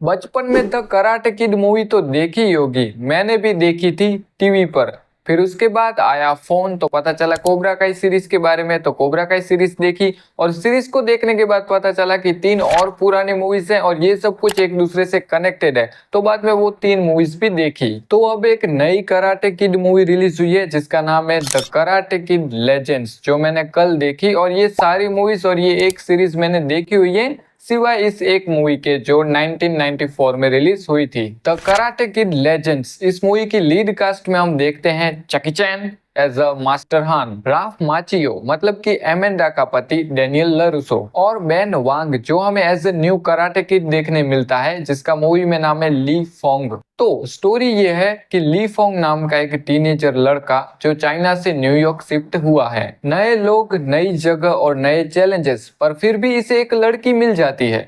बचपन में the karate kid movie तो देखी ही होगी, मैंने भी देखी थी टीवी पर। फिर उसके बाद आया फोन तो पता चला कोबरा काई सीरीज के बारे में, तो कोबरा काई सीरीज देखी और सीरीज को देखने के बाद पता चला कि तीन और पुरानी मूवीज हैं और ये सब कुछ एक दूसरे से कनेक्टेड है, तो बाद में वो तीन मूवीज भी देखी। तो अब एक नई कराटे किड मूवी रिलीज हुई है जिसका नाम है द कराटे किड लेजेंड्स, जो मैंने कल देखी। और ये सारी मूवीज और ये एक सीरीज मैंने देखी हुई है सिवाय इस एक मूवी के जो 1994 में रिलीज हुई थी, द कराटे किड लेजेंड्स। इस मूवी की लीड कास्ट में हम देखते हैं जैकी चैन एज अ मास्टर हान, राफ माचियो मतलब कि एमेंडा का पति डेनियल लरुसो, और बेन वांग जो हमें as a new Karate Kid देखने मिलता है जिसका मूवी में नाम है ली फोंग। तो स्टोरी ये है कि ली फोंग नाम का एक टीनेजर लड़का जो चाइना से न्यूयॉर्क शिफ्ट हुआ है। नए लोग, नई जगह और नए चैलेंजेस, पर फिर भी इसे एक लड़की मिल जाती है।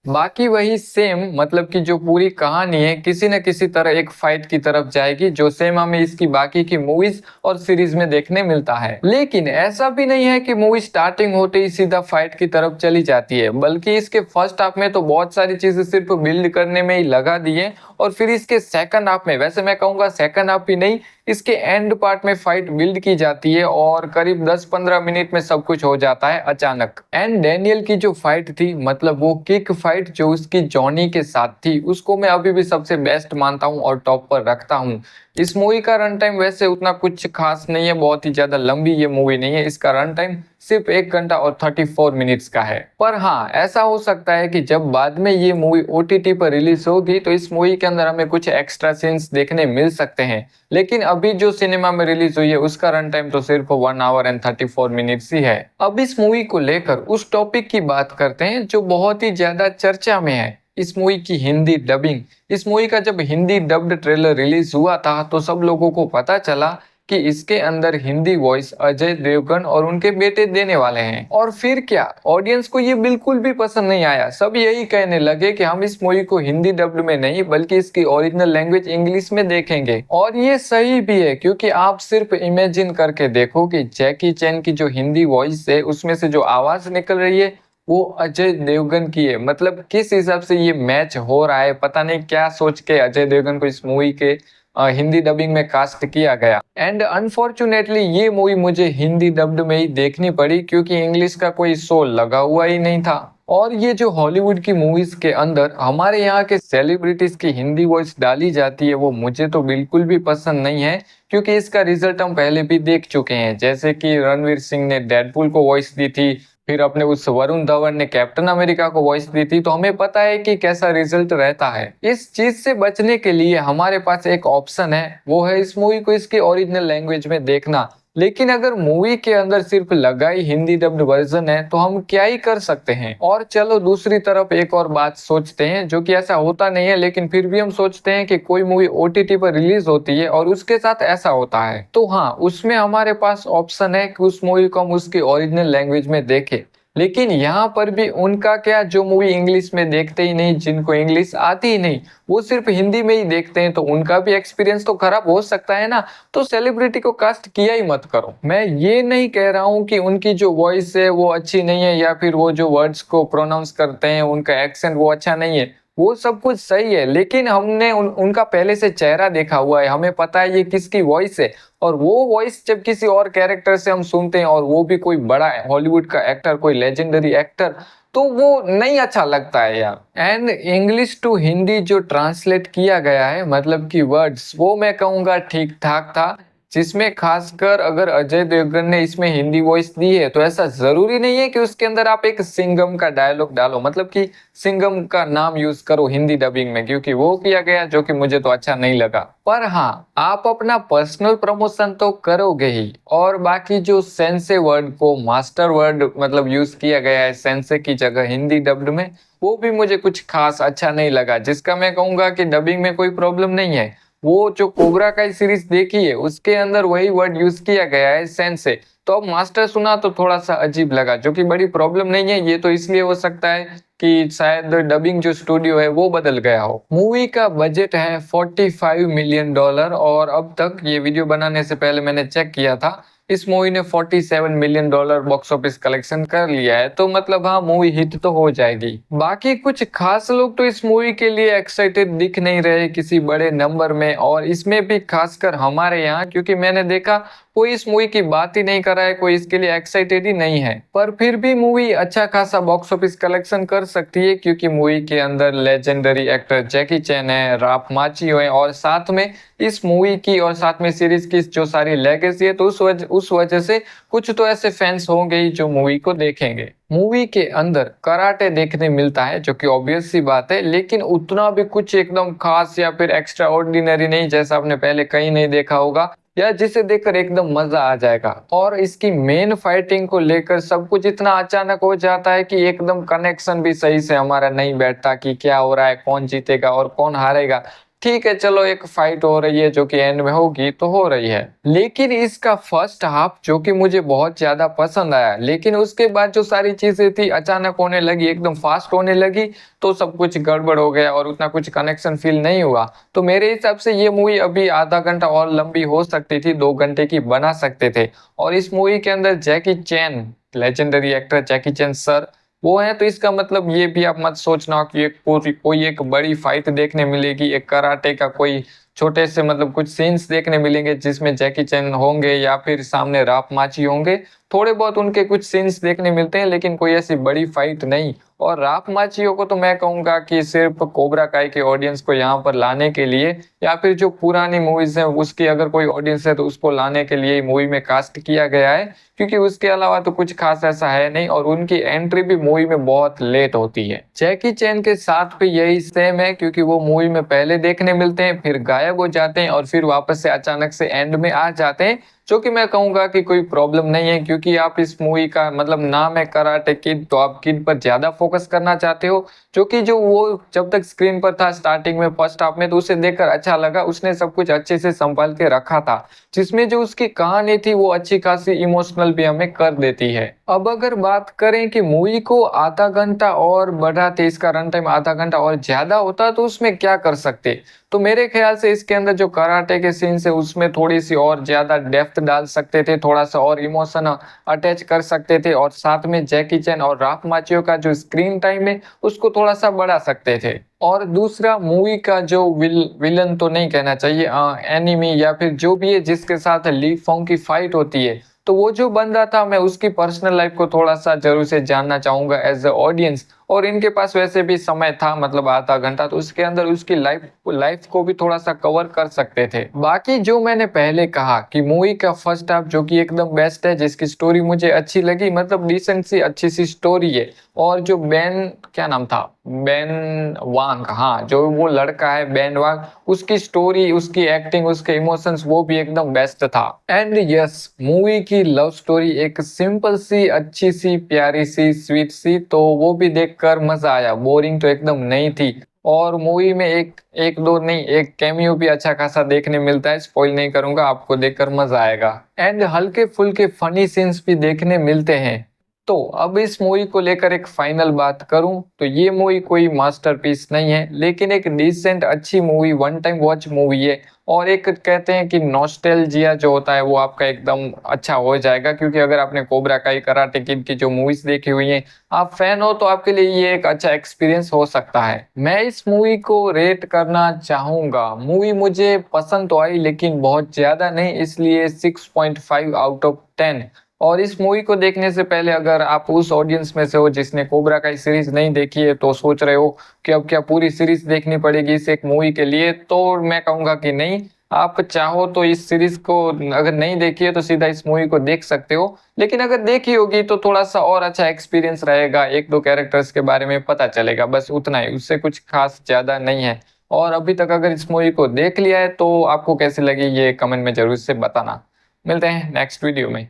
बाकी वही सेम, मतलब कि जो पूरी कहानी है किसी न किसी तरह एक फाइट की तरफ जाएगी, जो सेम हमें इसकी बाकी की मूवीज और सीरीज में देखने मिलता है। लेकिन ऐसा भी नहीं है कि मूवी स्टार्टिंग होते ही सीधा फाइट की तरफ चली जाती है, बल्कि इसके फर्स्ट हाफ में तो बहुत सारी चीजें सिर्फ बिल्ड करने में ही लगा दी है, और फिर इसके सेकंड हाफ में, वैसे मैं कहूंगा सेकंड हाफ भी नहीं, इसके एंड पार्ट में फाइट बिल्ड की जाती है और करीब 10-15 मिनट में सब कुछ हो जाता है अचानक। एंड डेनियल की जो फाइट थी, मतलब वो किक फाइट जो उसकी जॉनी के साथ थी, उसको मैं अभी भी सबसे बेस्ट मानता हूँ और टॉप पर रखता हूँ। इस मूवी का रन टाइम वैसे उतना कुछ खास नहीं है, बहुत ही ज्यादा लंबी ये मूवी नहीं है, इसका रन टाइम सिर्फ 1 घंटा और 34 मिनट्स का है। पर हाँ, ऐसा हो सकता है कि जब बाद में ये मूवी ओटीटी पर रिलीज होगी तो इस मूवी के अंदर हमें कुछ एक्स्ट्रा सीन्स देखने मिल सकते हैं, लेकिन अभी जो सिनेमा में रिलीज हुई है उसका रन टाइम तो सिर्फ 1 आवर एंड 34 मिनट्स ही है। अब इस मूवी को लेकर उस टॉपिक की बात करते हैं जो बहुत ही ज्यादा चर्चा में है, इस मूवी की हिंदी डबिंग। इस मूवी का जब हिंदी डब्ड ट्रेलर रिलीज हुआ था तो सब लोगों को पता चला कि इसके अंदर हिंदी वॉइस अजय देवगन और उनके बेटे देने वाले हैं। और फिर क्या, ऑडियंस को ये बिल्कुल भी पसंद नहीं आया। सब यही कहने लगे कि हम इस मूवी को हिंदी डब्ड में नहीं बल्कि इसकी ओरिजिनल लैंग्वेज इंग्लिश में देखेंगे। और ये सही भी है, क्योंकि आप सिर्फ इमेजिन करके देखो कि जैकी चैन की जो हिंदी वॉइस है उसमें से जो आवाज निकल रही है वो अजय देवगन की है। मतलब किस हिसाब से ये मैच हो रहा है, पता नहीं क्या सोच के अजय देवगन को इस मूवी के हिंदी डबिंग में कास्ट किया गया। एंड अनफॉर्चुनेटली ये मूवी मुझे हिंदी डब्ड में ही देखनी पड़ी, क्योंकि इंग्लिश का कोई शो लगा हुआ ही नहीं था। और ये जो हॉलीवुड की मूवीज के अंदर हमारे यहाँ के सेलिब्रिटीज की हिंदी वॉइस डाली जाती है वो मुझे तो बिल्कुल भी पसंद नहीं है, क्योंकि इसका रिजल्ट हम पहले भी देख चुके हैं। जैसे कि रणवीर सिंह ने डेडपुल को वॉइस दी थी, फिर अपने उस वरुण धवन ने कैप्टन अमेरिका को वॉइस दी थी, तो हमें पता है कि कैसा रिजल्ट रहता है। इस चीज से बचने के लिए हमारे पास एक ऑप्शन है, वो है इस मूवी को इसके ओरिजिनल लैंग्वेज में देखना। लेकिन अगर मूवी के अंदर सिर्फ लगाई हिंदी डब्ड वर्जन है तो हम क्या ही कर सकते हैं। और चलो दूसरी तरफ एक और बात सोचते हैं, जो कि ऐसा होता नहीं है लेकिन फिर भी हम सोचते हैं कि कोई मूवी ओटीटी पर रिलीज होती है और उसके साथ ऐसा होता है, तो हाँ, उसमें हमारे पास ऑप्शन है कि उस मूवी को हम उसकी ओरिजिनल लैंग्वेज में देखें। लेकिन यहाँ पर भी उनका क्या, जो मूवी इंग्लिश में देखते ही नहीं, जिनको इंग्लिश आती ही नहीं, वो सिर्फ हिंदी में ही देखते हैं, तो उनका भी एक्सपीरियंस तो खराब हो सकता है ना। तो सेलिब्रिटी को कास्ट किया ही मत करो। मैं ये नहीं कह रहा हूँ कि उनकी जो वॉइस है वो अच्छी नहीं है, या फिर वो जो वर्ड्स को प्रोनाउंस करते हैं उनका एक्सेंट वो अच्छा नहीं है, वो सब कुछ सही है। लेकिन हमने उनका पहले से चेहरा देखा हुआ है, हमें पता है ये किसकी वॉइस है। और वो वॉइस जब किसी और कैरेक्टर से हम सुनते हैं, और वो भी कोई बड़ा हॉलीवुड का एक्टर, कोई लेजेंडरी एक्टर, तो वो नहीं अच्छा लगता है यार। एंड इंग्लिश टू हिंदी जो ट्रांसलेट किया गया है, मतलब कि वर्ड्स, वो मैं कहूँगा ठीक ठाक था। जिसमें खासकर अगर अजय देवगन ने इसमें हिंदी वॉइस दी है तो ऐसा जरूरी नहीं है कि उसके अंदर आप एक सिंघम का डायलॉग डालो, मतलब कि सिंघम का नाम यूज करो हिंदी डबिंग में, क्योंकि वो किया गया जो कि मुझे तो अच्छा नहीं लगा। पर हाँ, आप अपना पर्सनल प्रमोशन तो करोगे ही। और बाकी जो सेंसे वर्ड को मास्टर वर्ड मतलब यूज किया गया है सेंसे की जगह हिंदी डब्ड में, वो भी मुझे कुछ खास अच्छा नहीं लगा, जिसका मैं कहूंगा कि डबिंग में कोई प्रॉब्लम नहीं है। वो जो कोबरा काई सीरीज देखी है उसके अंदर वही वर्ड यूज किया गया है सेंसे, तो अब मास्टर सुना तो थोड़ा सा अजीब लगा, जो कि बड़ी प्रॉब्लम नहीं है। ये तो इसलिए हो सकता है कि शायद डबिंग जो स्टूडियो है वो बदल गया हो। मूवी का बजट है $45 मिलियन, और अब तक ये वीडियो बनाने से पहले मैंने चेक किया था इस मूवी ने $47 मिलियन बॉक्स ऑफिस कलेक्शन कर लिया है, तो मतलब हाँ मूवी हिट तो हो जाएगी। बाकी कुछ खास लोग तो इस मूवी के लिए एक्साइटेड दिख नहीं रहे किसी बड़े नंबर में, और इसमें भी खासकर हमारे यहाँ, क्योंकि मैंने देखा कोई इस मूवी की बात ही नहीं कर रहा है, कोई इसके लिए एक्साइटेड ही नहीं है। पर फिर भी मूवी अच्छा खासा बॉक्स ऑफिस कलेक्शन कर सकती है, क्योंकि मूवी के अंदर लेजेंडरी एक्टर जैकी चैन है, राफ माचियो है, और साथ में इस मूवी की और साथ में सीरीज की जो सारी लेगेसी है, तो उस वजह से कुछ तो ऐसे फैंस होंगे ही जो मूवी को देखेंगे। मूवी के अंदर कराटे देखने मिलता है, जो कि ऑब्वियस सी बात है, लेकिन उतना भी कुछ एकदम खास या फिर एक्स्ट्रा ऑर्डिनरी नहीं, जैसा आपने पहले कहीं नहीं देखा होगा या जिसे देखकर एकदम मजा आ जाएगा। और इसकी मेन फाइटिंग को लेकर सब कुछ इतना अचानक हो जाता है कि एकदम कनेक्शन भी सही से हमारा नहीं बैठता कि क्या हो रहा है, कौन जीतेगा और कौन हारेगा। ठीक है, चलो एक फाइट हो रही है जो कि एंड में होगी तो हो रही है, लेकिन इसका फर्स्ट हाफ जो कि मुझे बहुत ज्यादा पसंद आया, लेकिन उसके बाद जो सारी चीजें थी अचानक होने लगी, एकदम फास्ट होने लगी, तो सब कुछ गड़बड़ हो गया और उतना कुछ कनेक्शन फील नहीं हुआ। तो मेरे हिसाब से ये मूवी अभी आधा घंटा और लंबी हो सकती थी, 2 घंटे की बना सकते थे। और इस मूवी के अंदर जैकी चैन, लेजेंडरी एक्टर जैकी चैन सर वो है, तो इसका मतलब ये भी आप मत सोचना कि एक कोई एक बड़ी फाइट देखने मिलेगी, एक कराटे का कोई छोटे से मतलब कुछ सीन्स देखने मिलेंगे जिसमें जैकी चैन होंगे या फिर सामने राफ माची होंगे। थोड़े बहुत उनके कुछ सीन्स देखने मिलते हैं, लेकिन कोई ऐसी बड़ी फाइट नहीं। और राफ माचियो को तो मैं कहूंगा कि सिर्फ कोबरा काई के ऑडियंस को यहाँ पर लाने के लिए, या फिर जो पुरानी मूवीज है उसकी अगर कोई ऑडियंस है तो उसको लाने के लिए मूवी में कास्ट किया गया है, क्योंकि उसके अलावा तो कुछ खास ऐसा है नहीं, और उनकी एंट्री भी मूवी में बहुत लेट होती है। जैकी चैन के साथ भी यही सेम है, क्योंकि वो मूवी में पहले देखने मिलते हैं, फिर गायब हो जाते हैं और फिर वापस से अचानक से एंड में आ जाते हैं, जो कि मैं कहूंगा कि कोई प्रॉब्लम नहीं है, क्योंकि आप इस मूवी का मतलब नाम है कराटे किड, तो आप किड पर ज्यादा फोकस करना चाहते हो, जो कि जो वो जब तक स्क्रीन पर था स्टार्टिंग में फर्स्ट हाफ में, तो उसे देखकर अच्छा लगा, उसने सब कुछ अच्छे से संभाल के रखा था, जिसमें जो उसकी कहानी थी वो अच्छी खासी इमोशनल भी हमें कर देती है। अब अगर बात करें कि मूवी को आधा घंटा और बढ़ाते, इसका रन टाइम आधा घंटा और ज्यादा होता, तो उसमें क्या कर सकते, तो मेरे ख्याल से इसके अंदर जो कराटे के सीन्स है उसमें थोड़ी सी और ज्यादा डेप्थ डाल सकते थे, थोड़ा सा और इमोशन अटैच कर सकते थे, और साथ में जैकी चैन और राफ माचियो का जो स्क्रीन टाइम है उसको थोड़ा सा बढ़ा सकते थे। और दूसरा, मूवी का जो विलन तो नहीं कहना चाहिए, एनिमी या फिर जो भी है जिसके साथ ली फोंग की फाइट होती है, तो वो जो बंदा था मैं उसकी पर्सनल लाइफ को थोड़ा सा जरूर से जानना चाहूंगा एज अ ऑडियंस। और इनके पास वैसे भी समय था, मतलब आधा घंटा, तो उसके अंदर उसकी लाइफ को भी थोड़ा सा कवर कर सकते थे। बाकी जो मैंने पहले कहा कि मूवी का फर्स्ट हाफ जो कि एकदम बेस्ट है, जिसकी स्टोरी मुझे अच्छी लगी, मतलब डिसेंट सी अच्छी सी स्टोरी है, और जो बेन, क्या नाम था, बेन वांग, हाँ जो वो लड़का है बेन वांग, उसकी स्टोरी, उसकी एक्टिंग, उसके इमोशंस वो भी एकदम बेस्ट था। एंड यस, मूवी की लव स्टोरी एक सिंपल सी, अच्छी सी, प्यारी सी, स्वीट सी, तो वो भी देखकर मजा आया, बोरिंग तो एकदम नहीं थी। और मूवी में एक एक दो नहीं, एक कैमियो भी अच्छा खासा देखने मिलता है, स्पॉइल नहीं करूंगा, आपको देखकर मजा आएगा। एंड हल्के फुल्के फनी सीन्स भी देखने मिलते हैं। तो अब इस मूवी को लेकर एक फाइनल बात करूं तो ये मूवी कोई मास्टरपीस नहीं है, लेकिन एक डिसेंट अच्छी movie, one time watch movie है। और एक कहते हैं कि नॉस्टैल्जिया जो होता है वो आपका एकदम अच्छा हो जाएगा, क्योंकि अगर आपने कोबरा काई, कराटे किड की जो मूवीज देखी हुई हैं, आप फैन हो, तो आपके लिए ये एक अच्छा एक्सपीरियंस हो सकता है। मैं इस मूवी को रेट करना चाहूंगा, मूवी मुझे पसंद तो आई लेकिन बहुत ज्यादा नहीं, इसलिए 6.5 आउट ऑफ 10। और इस मूवी को देखने से पहले अगर आप उस ऑडियंस में से हो जिसने कोबरा काई सीरीज नहीं देखी है, तो सोच रहे हो कि अब क्या पूरी सीरीज देखनी पड़ेगी इस एक मूवी के लिए, तो मैं कहूंगा कि नहीं। आप चाहो तो इस सीरीज को अगर नहीं देखी है तो सीधा इस मूवी को देख सकते हो, लेकिन अगर देखी होगी तो थोड़ा सा और अच्छा एक्सपीरियंस रहेगा, एक दो कैरेक्टर्स के बारे में पता चलेगा, बस उतना ही, उससे कुछ खास ज्यादा नहीं है। और अभी तक अगर इस मूवी को देख लिया है तो आपको कैसी लगी ये कमेंट में जरूर से बताना। मिलते हैं नेक्स्ट वीडियो में।